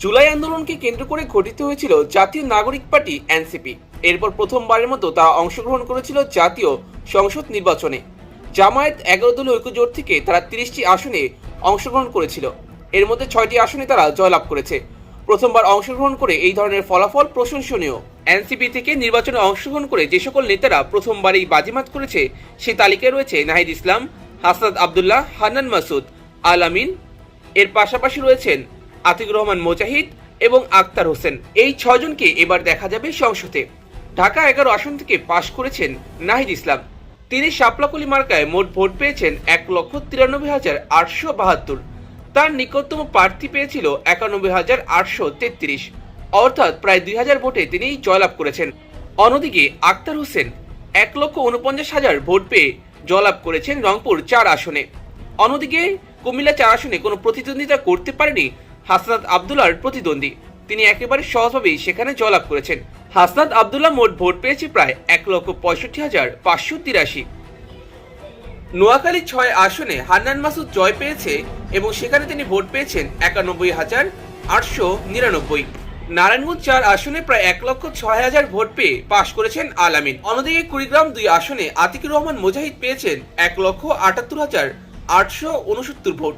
জুলাই আন্দোলনকে কেন্দ্র করে গঠিত হয়েছিল জাতীয় নাগরিক পার্টি এনসিপি। এরপর প্রথমবারের মতো তারা অংশগ্রহণ করেছিল জাতীয় সংসদ নির্বাচনে। জামায়াত 11 দলীয় ঐক্যজোট থেকে তারা 30টি আসনে অংশগ্রহণ করেছিল। এর মধ্যে 6টি আসনে তারা জয়লাভ করেছে। প্রথমবার অংশগ্রহণ করে এই ধরনের ফলাফল প্রশংসনীয়। এনসিপি থেকে নির্বাচনে অংশগ্রহণ করে যে সকল নেতারা প্রথমবারই বাজিমাত করেছে সে তালিকায় রয়েছে নাহিদ ইসলাম, হাসনাত আবদুল্লাহ, হান্নান মাসুদ, আল আমিন। এর পাশাপাশি রয়েছেন আতিকুর রহমান মুজাহিদ এবং আক্তার হোসেন। এই 6 জনকে এবার দেখা যাবে সংসদে। ঢাকা 11 আসন থেকে পাশ করেছেন নাহিদ ইসলাম। তিনি শাপলাকলি মার্কায় মোট ভোট পেয়েছেন 1,93,872। তার নিকটতম প্রার্থী পেয়েছিল 91,833, অর্থাৎ প্রায় 2000 ভোটে তিনি জয়লাভ করেছেন। অন্যদিকে আক্তার হোসেন 1,49,000 ভোট পেয়ে জয়লাভ করেছেন রংপুর 4 আসনে। অন্যদিকে কুমিল্লা 4 আসনে কোনো প্রতিদ্বন্দ্বিতা করতে পারেনি হাসনাত আবদুল্লাহর প্রতিদ্বন্দ্বী। তিনি একেবারে সহজভাবেই সেখানে জয়লাভ করেছেন। হাসনাত আবদুল্লাহ মোট ভোট পেয়েছে প্রায় 1,65,583। নোয়াখালী 6 আসনে হান্নান মাসুদ জয় পেয়েছে এবং সেখানে তিনি ভোট পেয়েছেন 91,899। নারায়ণগঞ্জ 4 আসনে প্রায় 1,06,000 ভোট পেয়ে পাশ করেছেন আল আমিন। অন্যদিকে কুড়িগ্রাম 2 আসনে আতিকুর রহমান মুজাহিদ পেয়েছেন 1,78,869 ভোট।